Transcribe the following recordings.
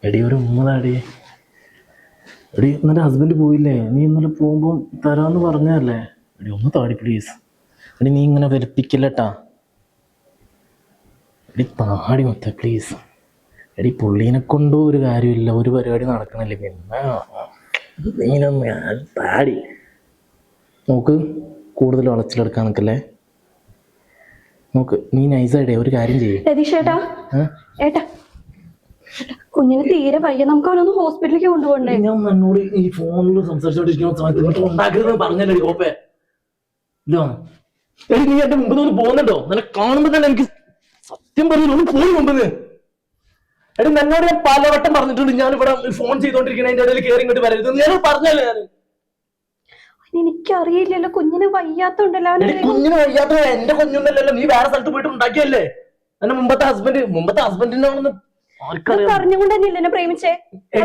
എടി ഒരു ഉമ്മതാടി. എടി ഇന്നലെ ഹസ്ബൻഡ് പോയില്ലേ, നീ ഇന്നലെ പോകുമ്പോൾ തരാമെന്ന് പറഞ്ഞല്ലേ. എടി ഒന്ന് താടി പ്ലീസ്. എടി നീ ഇങ്ങനെ വരുത്തിക്കില്ലട്ടാ. എടി താടി മൊത്തം പ്ലീസ്. എടി പുള്ളീനെ കൊണ്ടും ഒരു കാര്യമില്ല, ഒരു പരിപാടി നടക്കണില്ല. പിന്നെ നീനൊന്ന് താടി നോക്ക്, കൂടുതൽ വളച്ചിലെടുക്കാൻ നിൽക്കല്ലേ. നോക്ക്, നീ നൈസായിട്ടേ ഒരു കാര്യം ചെയ്യും. രതീഷേട്ടാ, ഏട്ടാ കുഞ്ഞിന് തീരെ വയ്യ, നമുക്ക് അവനൊന്ന് ഹോസ്പിറ്റലിലേക്ക് കൊണ്ടുപോകണ്ടേ? ഞാൻ എന്നോട് ഈ ഫോണിൽ സംസാരിച്ചോണ്ടിരിക്കുന്ന സമയത്ത് ഉണ്ടാക്കരുത് പറഞ്ഞല്ലേ കോപ്പേ. ഇല്ലോ എടി നീ എന്റെ മുമ്പ് നിന്ന് പോകുന്നുണ്ടോ? നിനക്ക് കാണുമ്പോ തന്നെ എനിക്ക് സത്യം പറഞ്ഞു ഒന്ന് പോയി മുമ്പ്. എടി എന്നോട് ഞാൻ പലവട്ടം പറഞ്ഞിട്ടുണ്ട്, ഞാൻ ഇവിടെ ഫോൺ ചെയ്തോണ്ടിരിക്കണ എന്റെ ഇടയിൽ കയറി ഇങ്ങോട്ട് വരരുത്. ഞാൻ പറഞ്ഞല്ലേ. ഞാൻ എനിക്കറിയില്ലല്ലോ, കുഞ്ഞിന് വയ്യാത്തോണ്ടല്ലോ. കുഞ്ഞിന് വയ്യാത്ത എന്റെ കുഞ്ഞൊന്നല്ലല്ലോ, നീ വേറെ സ്ഥലത്ത് പോയിട്ട് ഉണ്ടാക്കിയല്ലേ. എന്റെ മുമ്പത്തെ ഹസ്ബൻഡിനാണെന്ന് അറിഞ്ഞുകൊണ്ട് തന്നെയല്ലേ എന്നെ പ്രേമിച്ചേ?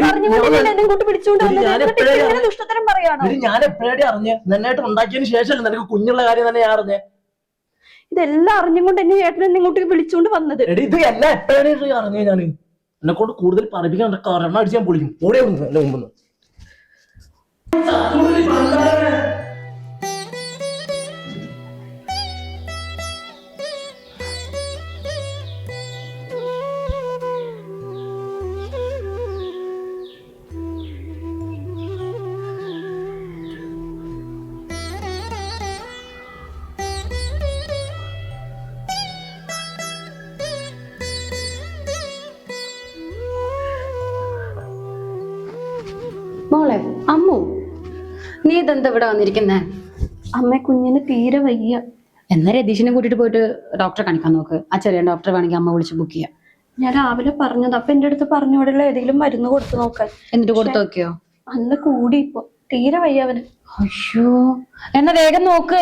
അറിഞ്ഞുകൊണ്ട് പിടിച്ചോണ്ട് ദുഷ്ടത്തരം പറയാണ്. ഞാൻ എപ്പോഴാടി അറിഞ്ഞ്? നന്നായിട്ട് ഉണ്ടാക്കിയതിന് ശേഷമല്ലേ നിനക്ക് കുഞ്ഞുള്ള കാര്യം തന്നെ ഞാൻ അറിഞ്ഞേ. ഇതെല്ലാം അറിഞ്ഞുകൊണ്ട് തന്നെ ചേട്ടൻ ഇങ്ങോട്ട് വിളിച്ചോണ്ട് വന്നത്. എടി ഇത് എല്ലാം എപ്പോഴാണ് അറിഞ്ഞേ? ഞാൻ എന്നെ കൊണ്ട് കൂടുതൽ പറപ്പിക്കാൻ കാരണം അടിച്ച് ഞാൻ പൊളിക്കും. ഓടെ എന്റെ മുമ്പ് മോളെ അമ്മു, നീ ഇതെന്താ ഇവിടെ വന്നിരിക്കുന്നേ? അമ്മ കുഞ്ഞിന് തീരെ വയ്യ. എന്നാ രതീഷിനെ കൂട്ടിട്ട് പോയിട്ട് ഡോക്ടറെ കാണിക്കാൻ നോക്ക്. ആ ചെറിയ ഡോക്ടറെ വേണമെങ്കിൽ അമ്മ വിളിച്ച് ബുക്ക് ചെയ്യാം. ഞാൻ രാവിലെ പറഞ്ഞത്, അപ്പൊ എന്റെ അടുത്ത് പറഞ്ഞോടുള്ള ഏതെങ്കിലും മരുന്ന് കൊടുത്തു നോക്കാൻ. എന്നിട്ട് കൊടുത്തു നോക്കിയോ? നല്ല കൂടി ഇപ്പൊ തീരെ വയ്യ അവന്. അയ്യോ, എന്നാ വേഗം നോക്ക്.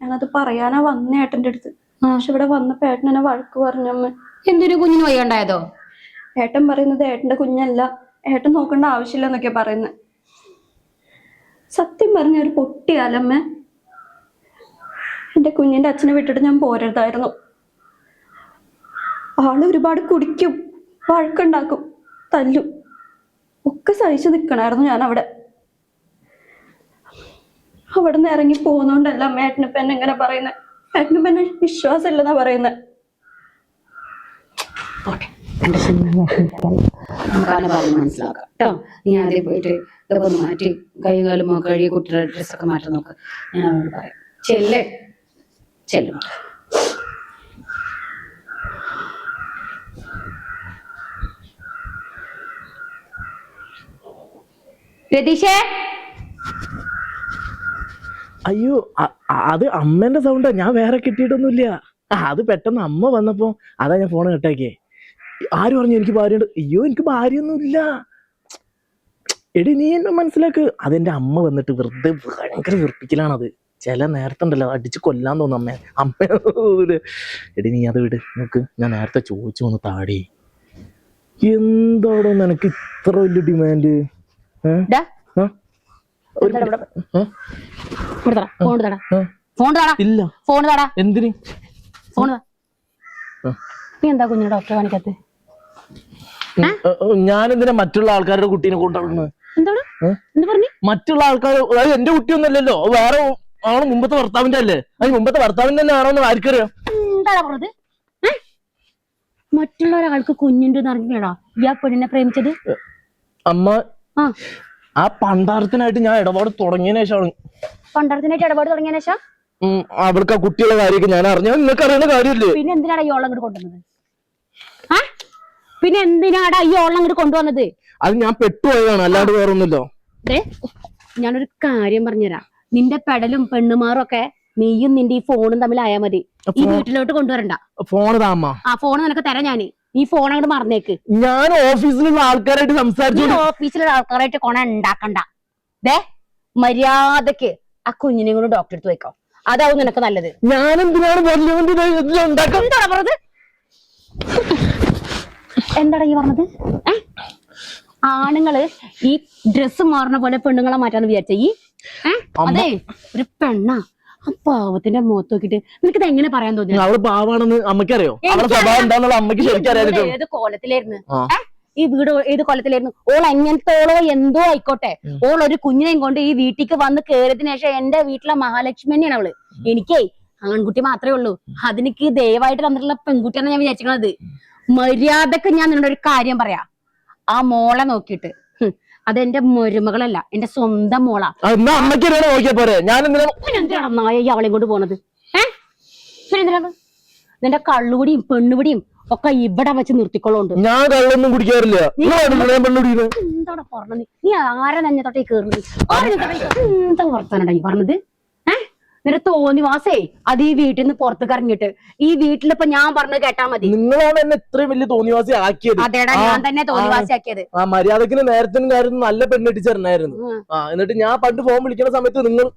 ഞാനത് പറയാനാ വന്ന ഏട്ടന്റെ അടുത്ത്. പക്ഷെ ഇവിടെ വന്നപ്പോ ഏട്ടൻ എന്നെ വഴക്ക് പറഞ്ഞമ്മ. എന്തിനു കുഞ്ഞിന് വയ്യണ്ടായതോ? ഏട്ടൻ പറയുന്നത് ഏട്ടന്റെ കുഞ്ഞല്ല, ഏട്ടൻ നോക്കേണ്ട ആവശ്യമില്ല എന്നൊക്കെയാ പറയുന്നത്. സത്യം പറഞ്ഞ ഒരു പൊട്ടിയാലമ്മ, എന്റെ കുഞ്ഞിന്റെ അച്ഛനെ വിട്ടിട്ട് ഞാൻ പോരരുതായിരുന്നു. ആള് ഒരുപാട് കുടിക്കും, വഴക്കുണ്ടാക്കും, തല്ലും ഒക്കെ സഹിച്ചു നിൽക്കണായിരുന്നു ഞാൻ അവിടെ. അവിടെ നിന്ന് ഇറങ്ങി പോകുന്നോണ്ടല്ല അമ്മ ഏട്ടനിപ്പ എന്നെ എങ്ങനെ പറയുന്നത്. ഏട്ടനിപ്പ എന്നെ വിശ്വാസമില്ലെന്നാ പറയുന്നത്. മനസ്സിലാക്കാം കേട്ടോ. നീ ആദ്യം പോയിട്ട് ഇതൊക്കെ ഒന്ന് മാറ്റി കൈകാലും കഴുകി കുട്ടികളുടെ ഡ്രസ്സൊക്കെ മാറ്റി നോക്ക്. ഞാൻ അവരോട് പറയാം. ചെല്ലും. രതീഷേ, അയ്യോ അത് അമ്മേന്റെ സൗണ്ടാ, ഞാൻ വേറെ കിട്ടിയിട്ടൊന്നുമില്ല. അത് പെട്ടെന്ന് അമ്മ വന്നപ്പോ അതാ ഞാൻ ഫോൺ കട്ടാക്കിയേ. ആര് പറഞ്ഞു എനിക്ക് ഭാര്യയുണ്ട്? അയ്യോ എനിക്ക് ഭാര്യയൊന്നുമില്ല. എടി നീ എന്നെ മനസ്സിലാക്ക്. അതെന്റെ അമ്മ വന്നിട്ട് വെറുതെ ഭയങ്കര വെറുപ്പിക്കലാണത്. ചില നേരത്തുണ്ടല്ലോ അടിച്ച് കൊല്ലാൻ തോന്നും അമ്മ. എടി നീ അത് വിട്. നോക്ക്, ഞാൻ നേരത്തെ ചോദിച്ചു വന്ന് താടി. എന്താടോ നിനക്ക് ഇത്ര വലിയ ഡിമാൻഡ്? എന്തിന്? കുഞ്ഞിനെ ഡോക്ടറെ കാണിക്കാത്ത? ഞാനെന്തിനാ മറ്റുള്ള ആൾക്കാരുടെ കുട്ടീനെ കൊണ്ടുവരുന്നത്? മറ്റുള്ള ആൾക്കാർ, അതായത് എന്റെ കുട്ടിയൊന്നുമല്ലല്ലോ, വേറെ ആണ് മുമ്പത്തെ ഭർത്താവിന്റെ അല്ലേ. അത് മുമ്പത്തെ ഭർത്താവിന്റെ തന്നെ ആണോന്ന് ആർക്കറിയാം? മറ്റുള്ള ഒരാൾക്ക് കുഞ്ഞുണ്ട് അറിഞ്ഞാടാ ഈ ആ പെണ്ണിനെ പ്രേമിച്ചത്? അമ്മ ആ പണ്ടാരത്തിനായിട്ട് ഞാൻ ഇടപാട് തുടങ്ങിയതിനു ശേഷമാണ്. പണ്ടാരത്തിനായിട്ട് ഇടപാട് തുടങ്ങിയതിനു ശേഷം അവൾക്ക് ആ കുട്ടികളുടെ കാര്യമൊക്കെ ഞാൻ അറിഞ്ഞ. നിങ്ങൾക്ക് അറിയുന്ന കാര്യമില്ലേ? പിന്നെ എന്തിനാടാ ഈ ഓളം അങ്ങോട്ട് കൊണ്ടുവന്നത്? പിന്നെ എന്തിനാടാ ഈ ഓളം അങ്ങോട്ട് കൊണ്ടുവന്നത്? അത് ഞാൻ പെട്ടുപോയതാണ്, അല്ലാണ്ട് വേറൊന്നുമില്ലോ. ഞാനൊരു കാര്യം പറഞ്ഞുതരാം. നിന്റെ പെടലും പെണ്ണുമാറും ഒക്കെ നീയും നിന്റെ ഈ ഫോണും തമ്മിലായാ മതി. ഈ വീട്ടിലോട്ട് കൊണ്ടുവരണ്ട. ഫോണ് താമ്മ. ആ ഫോണ് നിനക്ക് തരാം ഞാൻ. ഈ ഫോൺ അങ്ങോട്ട് മറന്നേക്ക്. ഞാൻ ഓഫീസിലുള്ള ആൾക്കാരായിട്ട് സംസാരിച്ചു. ഓഫീസിലുള്ള ആൾക്കാരായിട്ട് കൊണ ഉണ്ടാക്കണ്ട. മര്യാദക്ക് ആ കുഞ്ഞിനെ കൂടെ ഡോക്ടറെ അടുത്ത് വെക്കാം. അതാവും നിനക്ക് നല്ലത്. ഞാൻ എന്തിനാണ് പറഞ്ഞത്? എന്താടാ ഈ പറഞ്ഞത്? ആണുങ്ങള് ഈ ഡ്രസ്സ് മാറുന്ന പോലെ പെണ്ണുങ്ങളെ മാറ്റാന്ന് വിചാരിച്ച ഈ അതെ ഒരു പെണ്ണാ. ആ പാവത്തിന്റെ മുഖത്ത് നോക്കിട്ട് നിനക്കിത് എങ്ങനെ പറയാൻ തോന്നി? അവള് പാവാണെന്ന് അമ്മയ്ക്കറിയോ? അവളുടെ സ്വഭാവം എന്താന്നുള്ള അമ്മയ്ക്ക് ശരിക്കും അറിയാം. ഏത് കോലത്തിലായിരുന്നു? ഈ വീട് ഏത് കൊല്ലത്തിലായിരുന്നു? ഓൾ എങ്ങനത്തോളോ എന്തോ ആയിക്കോട്ടെ, ഓൾ ഒരു കുഞ്ഞിനെയും കൊണ്ട് ഈ വീട്ടിലേക്ക് വന്ന് കയറിയതിനു ശേഷം എന്റെ വീട്ടിലെ മഹാലക്ഷ്മി തന്നെയാണ് അവള്. എനിക്കേ ആൺകുട്ടി മാത്രമേ ഉള്ളൂ. അതിനിക്ക് ദയവായിട്ട് തന്നിട്ടുള്ള പെൺകുട്ടിയാണ് ഞാൻ വിചാരിച്ചിരിക്കണത്. മര്യാദക്ക് ഞാൻ നിന്നോട് ഒരു കാര്യം പറയാം. ആ മോളെ നോക്കിയിട്ട് അതെന്റെ മരുമകളല്ല, എന്റെ സ്വന്തം മോളാ. നായ അവളെയും കൊണ്ട് പോണത്? എന്തിനാണ്? നിന്റെ കള്ളുപിടിയും പെണ്ണുപിടിയും ഒക്കെ ഇവിടെ വെച്ച് നിർത്തിക്കൊള്ളുണ്ട്. ഞാൻ കള്ളൊന്നും കുടിക്കാറില്ല. എന്താണ് പറഞ്ഞത്? നീ ആരെ നെഞ്ഞത്തോട്ടേ കേറുന്നത്? എന്താ വർത്താനം പറഞ്ഞത്? നിന്റെ തോന്നിവാസേ അത് ഈ വീട്ടിൽ നിന്ന് പുറത്തേക്ക് ഇറങ്ങിയിട്ട് ഈ വീട്ടിലിപ്പോ ഞാൻ പറഞ്ഞത് കേട്ടാ മതി. നിങ്ങളാണ് എന്നെ ഇത്രയും വലിയ തോന്നിവാസി ആക്കിയത്. അതേടാ, ഞാൻ തന്നെ തോന്നിവാസി ആക്കിയത്. ആ മര്യാദക്കിന് നേരത്തിനും കാര്യം നല്ല പെണ്ണിട്ടിച്ചേർന്നായിരുന്നു. എന്നിട്ട് ഞാൻ പണ്ട് ഫോൺ വിളിക്കുന്ന സമയത്ത് നിങ്ങൾ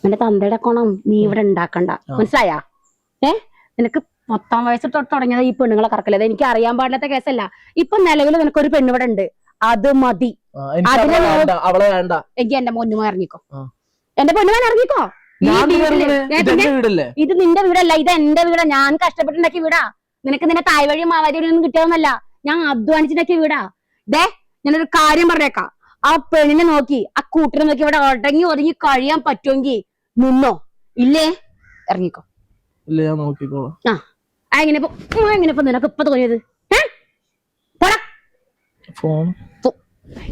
നിന്റെ തന്തയുടെ കോണം നീ ഇവിടെ ഉണ്ടാക്കണ്ട, മനസ്സിലായാ? നിനക്ക് 10-ാം വയസ്സ് തൊട്ട് തുടങ്ങിയത് ഈ പെണ്ണുങ്ങളെ കറക്കല്ലേ. അത് എനിക്ക് അറിയാൻ പാടില്ലാത്ത കേസല്ല. ഇപ്പൊ നിലവിൽ നിനക്കൊരു പെണ്ണ് ഇവിടെ ഉണ്ട്, അത് മതി. അവളെ വേണ്ട. എനിക്ക് എന്റെ പൊന്നുമോ ഇറങ്ങിക്കോ, എന്റെ പൊന്നുമോൻ ഇറങ്ങിക്കോ. ഇത് നിന്റെ വീടല്ല, ഇത് എന്റെ വീടാ. ഞാൻ കഷ്ടപ്പെട്ടുണ്ടാക്കിയ വീടാ. നിനക്ക് നിന്റെ തായ് വഴിയും മാവാരി വഴിയും ഒന്നും കിട്ടിയതൊന്നല്ല, ഞാൻ അധ്വാനിച്ചുണ്ടാക്കിയ വീടാ. ഞാനൊരു കാര്യം പറഞ്ഞേക്കാം. ആ പെണ്ണിനെ നോക്കി, ആ കൂട്ടിനെ നോക്കി ഇവിടെ അടങ്ങി ഒതുങ്ങി കഴിയാൻ പറ്റുമെങ്കിൽ നിന്നോ, ഇല്ലേ ഇറങ്ങിക്കോ. എങ്ങനെ നിനക്ക് ഇപ്പൊ തോന്നിയത്?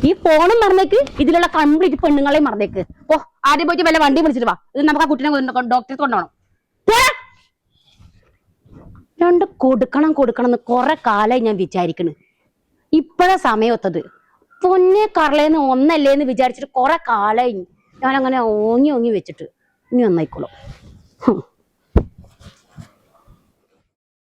ഈ ഫോണും മറന്നേക്ക്, ഇതിലുള്ള കംപ്ലീറ്റ് പെണ്ണുങ്ങളെയും മറന്നേക്ക്. ഓ, ആദ്യം പോയിട്ട് വല്ല വണ്ടി വിളിച്ചിട്ട് വാ. ഇത് നമുക്ക് ആ കുട്ടിനെ ഡോക്ടറെ കൊണ്ടുപോകണം. രണ്ട് കൊടുക്കണം എന്ന് കുറെ കാലമായി ഞാൻ വിചാരിക്കണ്. ഇപ്പഴാ സമയത്തത്. പൊന്നെ കറലേന്ന് ഒന്നല്ലേന്ന് വിചാരിച്ചിട്ട് കുറെ കാലമായി ഞാനങ്ങനെ ഓങ്ങി വെച്ചിട്ട്. ഇനി ഒന്നായിക്കോളും.